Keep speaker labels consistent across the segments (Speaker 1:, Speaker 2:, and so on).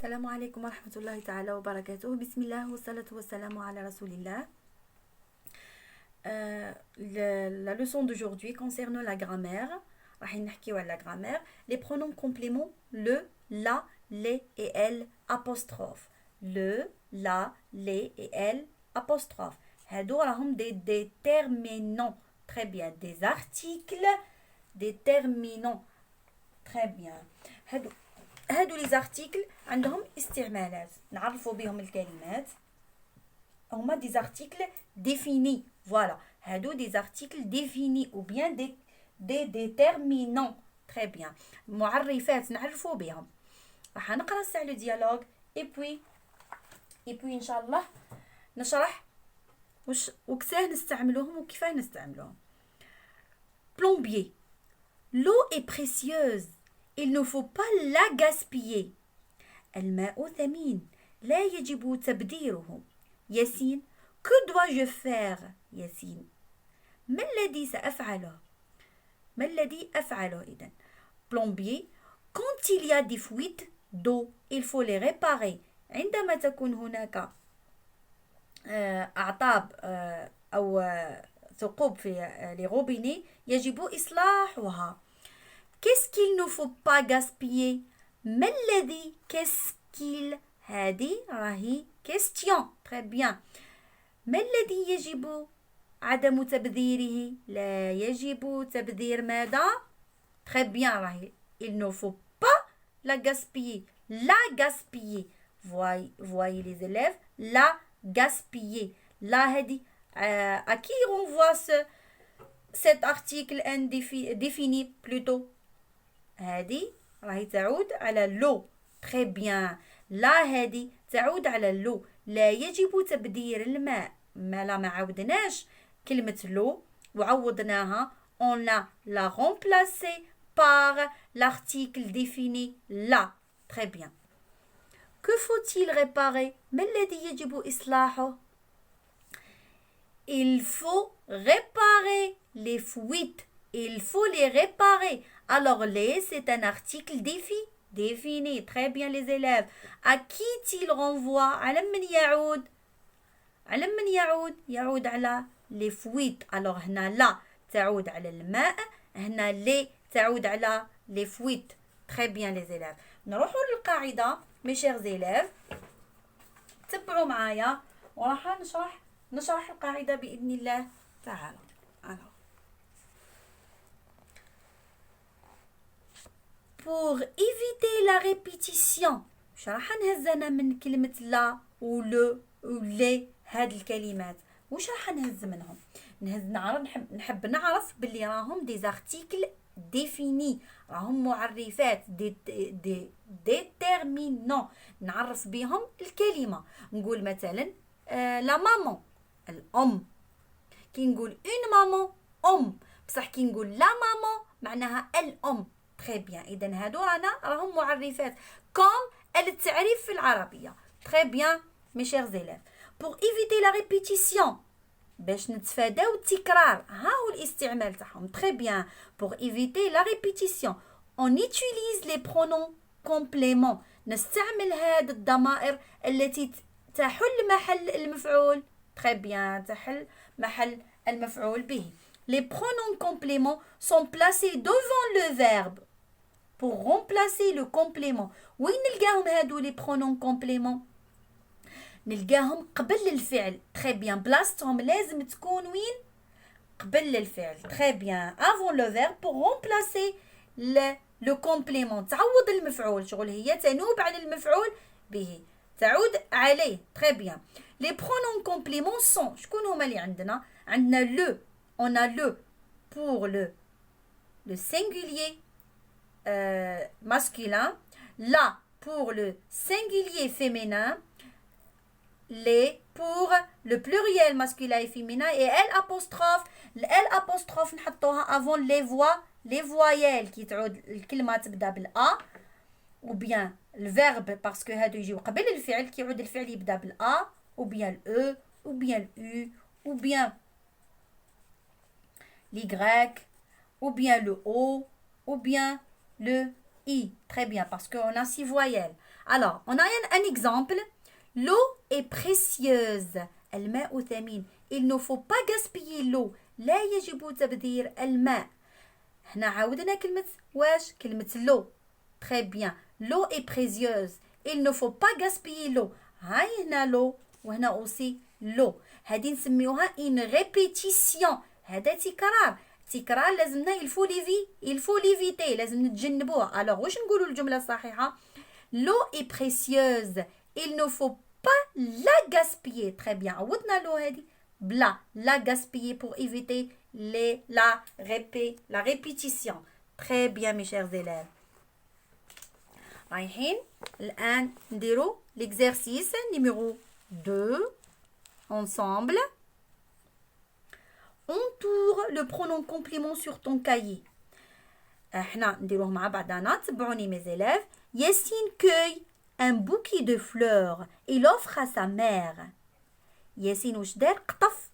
Speaker 1: السلام عليكم ورحمة الله تعالى وبركاته. بسم الله والصلاة والسلام على رسول الله. La leçon d'aujourd'hui concerne la grammaire. راح نحكيو على la grammaire. Les pronoms compléments le, la, les et elle apostrophe. Le, la, les et elle apostrophe. هادو راهم des déterminants. Très bien. Des articles déterminants. Très bien. هادو لي زارتيكل عندهم استعمالات نعرفوا بهم الكلمات هما دي زارتيكل ديفيني فوالا هادو دي زارتيكل ديفيني او بيان دي ديتيرمينون تري بيان معرفات نعرفوا بهم راح نقرا ساع لو ديالوج اي بوي ان شاء الله نشرح واش وكساه نستعملوهم وكيفاه نستعملوهم. Plombier. L'eau est précieuse. Il ne faut pas la gaspiller. الماء ثمين لا يجب تبذيره. ياسين. Que dois-je faire ياسين؟ ما الذي سأفعله؟ ما الذي أفعله إذن؟ Plombier. Quand il y a des fuites d'eau, il faut les réparer. عندما تكون هناك أعطاب أو ثقوب في les robinets يجب إصلاحها. Qu'est-ce qu'il ne faut pas gaspiller? ما الذي qu'est-ce qu'il هذه راهي question. Très bien. ما الذي يجب عدم تبذيره؟ لا يجب تبذير ماذا؟ Très bien راهي il ne faut pas la gaspiller. La gaspiller. Voyez les élèves. La gaspiller. La هذه à qui renvoie cet article indéfini plutôt? هذه راهي تعود على لو. تري بيان. لا هذه تعود على اللو. لا يجب تبذير الماء. ما عودناش كلمة لو وعوضناها on l'a remplacé par l'article défini la. Très bien. Que faut-il réparer? ما الذي يجب إصلاحه? Il faut réparer les fuites. Il faut les réparer. Alors, les, c'est un article défini. Très bien, les élèves. À qui il renvoie? على من يعود؟ على من يعود؟ يعود على les fuites. Alors, هنا لا تعود على الماء. هنا les تعود على les fuites. Très bien, les élèves. نروحوا للقاعدة mes chers élèves. تبعوا معايا وراح نشرح القاعدة بإذن الله تعالى. Alors. Pour éviter la répétition واش راح نهزنا من كلمة لا و لو و لي هاد الكلمات واش راح نهز منهم نحب نعرف باللي راهم دي زارتيكل ديفيني راهم معرفات دي ديتيرمينون نعرف بهم الكلمة نقول مثلا لا مامون الأم كي نقول اون مامون أم بصح كي نقول لا مامون معناها الأم. Très bien. إذن هادو راهم معرفات comme التعريف في العربية. Très bien mes chers élèves. Pour éviter la répétition باش نتفاداو التكرار ها هو الاستعمال تاعهم. Très bien. Pour éviter la répétition on utilise les pronoms compléments. نستعمل هاد الضمائر التي تحل محل المفعول. Très bien. تحل محل المفعول به. Les pronoms compléments sont placés devant le verbe pour remplacer le complément. وين نلقاهم هادو les pronoms compléments؟ نلقاهم قبل الفعل. Très bien. بلاصتهم لازم تكون وين؟ قبل الفعل. Très bien. Avant le verbe pour remplacer le complément. تعوض المفعول. شغل هي تنوب على المفعول به. تعود عليه. Très bien. Les pronoms compléments sont شكون هما اللي عندنا؟ عندنا le. On a le pour le singulier masculin, la pour le singulier féminin, les pour le pluriel masculin et féminin et L apostrophe. L apostrophe نحطوها avant les voyelles qui تعود الكلمة تبدأ بالA ou bien le verbe parce que هادو يجيو قبل الفعل كي يعود الفعل يبدأ بالA ou bien le E ou bien le U ou bien l'Y ou bien le O ou bien le I. Très bien, parce qu'on a 6 voyelles. Alors, on a un exemple. L'eau est précieuse. الماء ثمين. Il ne faut pas gaspiller l'eau. لا يجب تبذير الماء. هنا عاودنا كلمة واش؟ كلمة l'eau. Très bien. L'eau est précieuse. Il ne faut pas gaspiller l'eau. هاي هنا l'eau وهنا aussi l'eau. هذه نسميوها une répétition. هذا تكرار. تكرار لازمنا il faut l'éviter. لازم نتجنبوه. Alors واش نقولوا الجملة الصحيحة؟ L'eau est précieuse. Il ne faut pas la gaspiller. Très bien. عوضنا l'eau هذه بلا la gaspiller pour éviter la répétition. Très bien mes chers élèves. رايحين الآن نديرو l'exercice numéro 2 ensemble. Entoure le pronom complément sur ton cahier. احنا نديروه مع بعضنا. تبعوني mes élèves. Yassine cueille un bouquet de fleurs. Il offre à sa mère. ياسين وش دار؟ قطف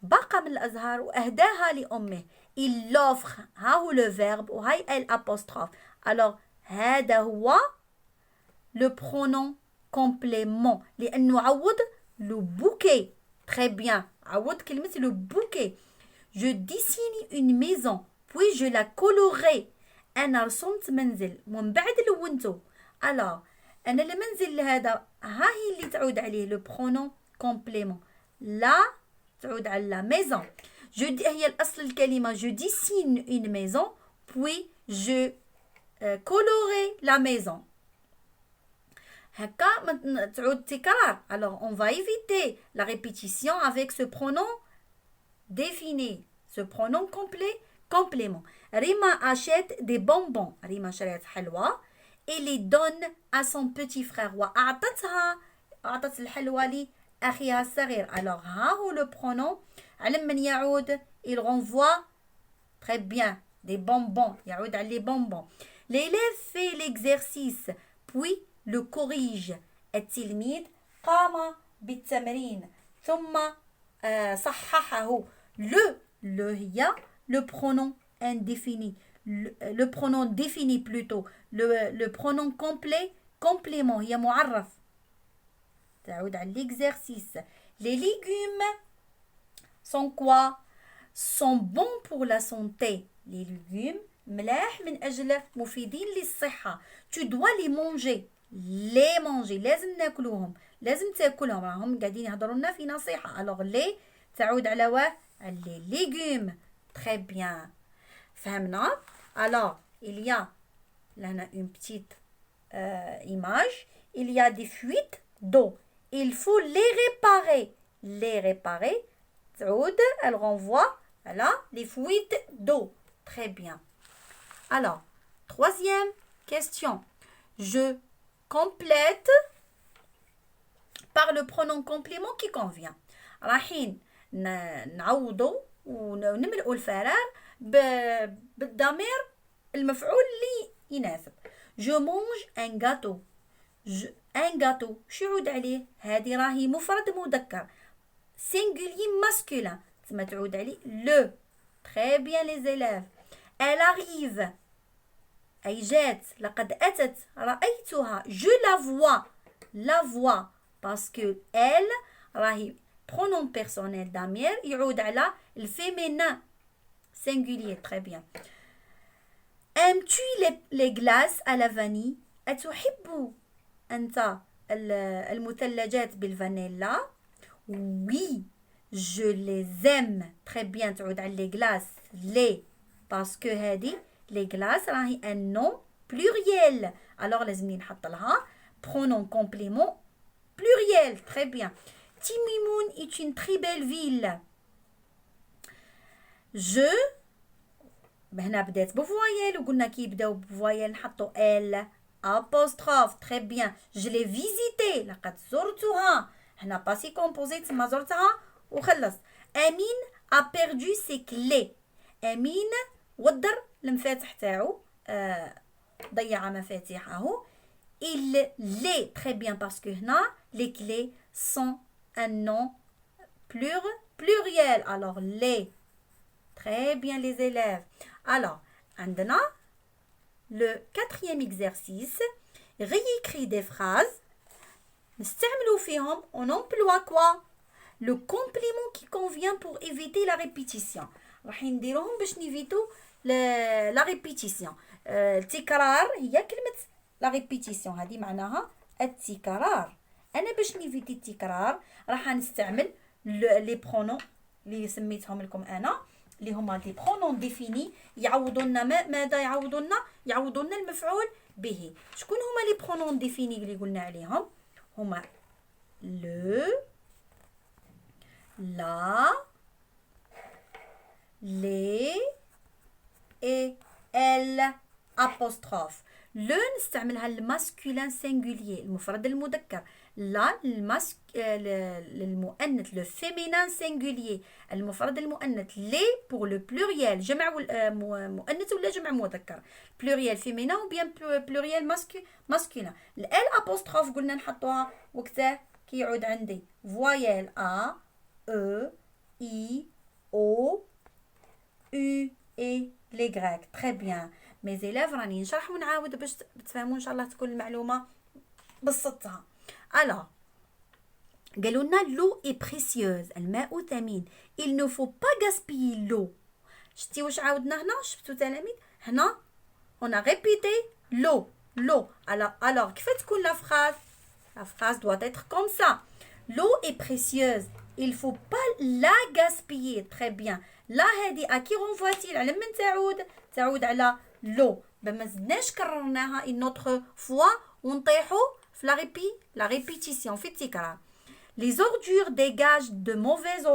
Speaker 1: باقة من الأزهار وأهداها لأمه. Il l'offre. ها هو le verbe وهاي الأبوستروف. Alors هذا هو le pronom complément لأنه عوض le bouquet. Très bien. عوض كلمة le bouquet. Je dessine une maison puis je la colorerai. أنا رسمت منزل ومن بعد لونته. Alors أنا المنزل هذا ها هي اللي تعود عليه le pronom complément. لا تعود على la maison. هي الأصل الكلمة je dessine une maison puis je colorerai la maison. هكا تعود تكرار. Alors on va éviter la répétition avec ce pronom défini, ce pronom complément. Rima achète des bonbons. Rima شريت حلوى et les donne à son petit frère. أعطت الحلوى لأخيها الصغير. Alors ها هو le pronom على من يعود. Il renvoie. Très bien. Des bonbons. يعود على les bonbons. L'élève fait l'exercice puis le corrige. التلميذ قام بالتمرين ثم صححه. Le هي le pronom indéfini. Le pronom défini plutôt. Le pronom complet complément هي معرف. تعود على l'exercice. Les légumes sont quoi? Sont bons pour la santé. Les légumes ملاح من أجل مفيدين للصحة. Tu dois les manger. Les manger. لازم ناكلوهم. لازم تاكلهم. راهم قاعدين يهضروا لنا في نصيحة. Alors les تعود على على les légumes. Très bien. فهمنا؟ Alors il y a là une petite image. Il y a des fuites d'eau. Il faut les réparer. Les réparer. تعود. Elle renvoie voilà les fuites d'eau. Très bien. Alors, troisième question. Je complète par le pronom complément qui convient. رايحين نعوضوا ونملئوا الفراغ بالضمير المفعول اللي يناسب. Je mange un gâteau. Un gâteau. شو يعود عليه؟ هذه راهي مفرد مذكر. Singulier masculin. تسمى تعود عليه le. Très bien les élèves. Elle arrive. أي جات. لقد أتت. رأيتها. Je la vois. La vois. Parce que elle راهي pronom personnel ضمير يعود على الفيمينين. Singulier. Très bien. Aimes-tu les glaces à la vanille? أتحب أنت المثلجات بالفانيلا؟ Oui. Je les aime. Très bien. تعود على les glaces. Les. Parce que هذه les glaces راهي un nom pluriel. Alors لازم نحط لها pronom complément pluriel. Très bien. Timimoun est une très belle ville. Je هنا بدات بفوايل وقلنا كي يبداو بفوايل نحطو ال apostrophe. Très bien. Je l'ai visité. لقد زرتها. هنا باسي كومبوزي تسمى زرتها وخلص. أمين a perdu ses clés. أمين ودر المفاتح تاعو. ضيع مفاتيحه. Il les. Très bien parce que هنا les clés sont un nom pluriel. Alors les. Très bien les élèves. Alors, عندنا le quatrième exercice. réécrit des phrases نستعملوا فيهم on emploie quoi le complément qui convient pour éviter la répétition راح نديروهم باش نيفيتو لا ريبيتيسيون التكرار هي كلمة لا ريبيتيسيون هذه معناها التكرار انا باش نيفيتي التكرار راح نستعمل لي برونون اللي سميتهم لكم انا اللي هما دي برونون ديفيني يعوضوا لنا ماذا يعوضوا لنا المفعول به شكون هما لي برونون ديفيني اللي قلنا عليهم هما لو لا لي اي ال apostrophe لو نستعملها للماسكولين سينغولير المفرد المذكر لا للمؤنث لو فيمينين سينغولير المفرد المؤنث لي بور لو بلوريال جمع مؤنث ولا جمع مذكر بلوريال فيمينين و بيان بلوريال ماسكولين ال apostrophe قلنا نحطوها وقتها كي يعود عندي فويال ا او اي او U et les Grecs. Très bien. Mes élèves راني نشرح ونعاود باش تفهموا ان شاء الله تكون المعلومه بسطتها. Alors قالوا لنا l'eau est précieuse الماء ثمين. Il ne faut pas gaspiller l'eau. شتي واش عاودنا هنا شفتوا تلاميذ هنا on a répété l'eau. Alors كيف تكون la phrase doit être comme ça. L'eau est précieuse. Il faut pas la gaspiller. Très bien. لا هذه اكي رونفواتيل على من تعود على لو ما زدناش كررناها une autre fois ونطيحوا في لا ريبيتيسيون في التكرار les ordures dégagent de mauvaises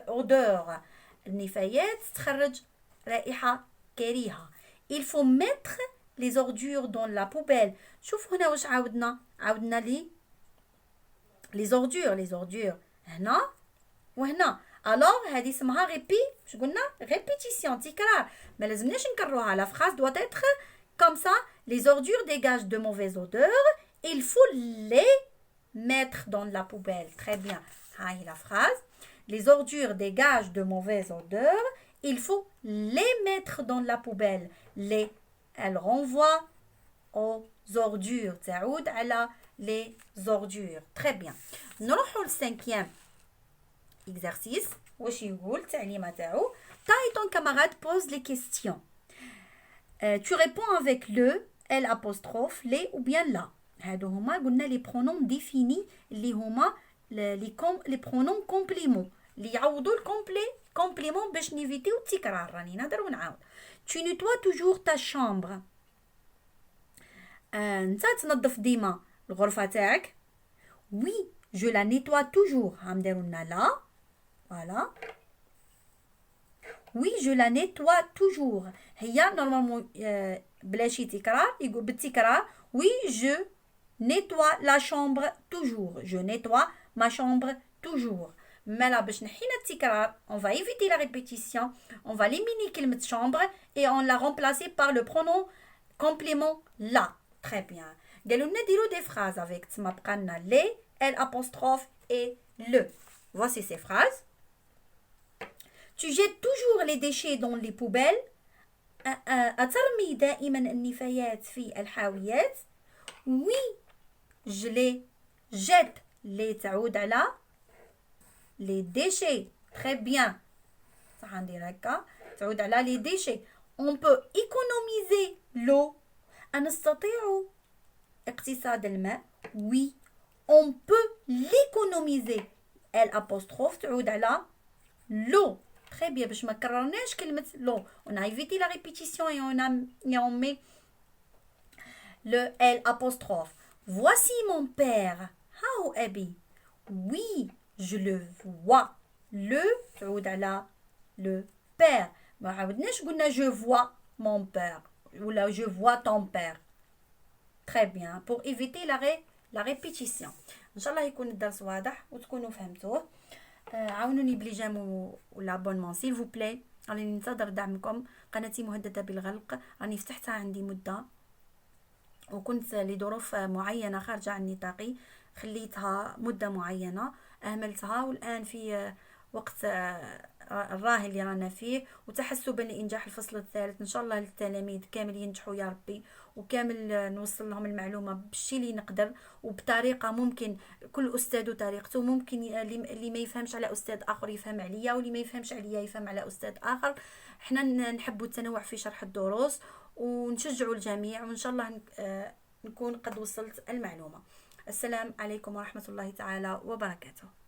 Speaker 1: odeurs النفايات تخرج رائحة كريهة il faut mettre les ordures dans la poubelle شوف هنا واش عاودنا لي les ordures هنا وهنا alors هذه اسمها شو قلنا répétition تكرار ما لازمناش نكرروها la phrase doit être comme ça les ordures dégagent de mauvaises odeurs il faut les mettre dans la poubelle très bien هاي la phrase les ordures dégagent de mauvaises odeurs il faut les mettre dans la poubelle les elle renvoie aux ordures تعود على les ordures très bien نروحوا للcinquième exercice واش يقول التعليمه تاعو taille ton camarade pose les questions tu réponds avec le l apostrophe les ou bien la هادو هما قلنا لي برونون ديفيني اللي هما لي برونون كومبليمون اللي يعوضوا كومبليمون باش نيفيتيو التكرار راني نهضر ونعاود tu nettoies toujours ta chambre انت تنظف ديما الغرفه تاعك oui je la nettoie toujours غنديروا لنا لا voilà oui je la nettoie toujours هي نورمالمون بلاشي تكرار يقول بالتكرار oui je nettoie la chambre toujours je nettoie ma chambre toujours mais là باش نحينا التكرار on va éviter la répétition on va éliminer كلمة chambre et on la remplacer par le pronom complément la très bien قالوا لنا ديروا des phrases avec تما بقى لنا les l apostrophe et le voici ces phrases tu jettes toujours les déchets dans les poubelles أترمي دائما النفايات في الحاويات oui je les jette les تعود على les déchets très bien صح ندير هكا تعود على les déchets on peut économiser l'eau نستطيع اقتصاد الماء oui on peut l'économiser l apostrophe تعود على l'eau très bien باش ما كررناش كلمة l'eau on a évité la répétition et on met le l apostrophe voici mon père هاو أبي oui je le vois le تعود على le père ما عاودناش قلنا je vois mon père ولا je vois ton père très bien pour éviter la répétition ان شاء الله يكون الدرس واضح وتكونوا فهمتوه عاونوني بلي جيم والابونمون سيل فو بلاي راني ننتظر دعمكم قناتي مهدده بالغلق راني فتحتها عندي مده وكنت لظروف معينه خارجه عن نطاقي خليتها مده معينه اهملتها والان في وقت الراهن اللي رانا فيه، وتحسبا لإنجاح الفصل الثالث. إن شاء الله التلاميذ كامل ينجحوا يا ربي، وكامل نوصل لهم المعلومة بالشي اللي نقدر وبطريقة ممكن. كل أستاذ وطريقته، ممكن اللي ما يفهمش على أستاذ آخر يفهم عليا، واللي ما يفهمش عليا يفهم على أستاذ آخر. احنا نحبوا التنوع في شرح الدروس، ونشجعوا الجميع، وإن شاء الله نكون قد وصلت المعلومة. السلام عليكم ورحمة الله تعالى وبركاته.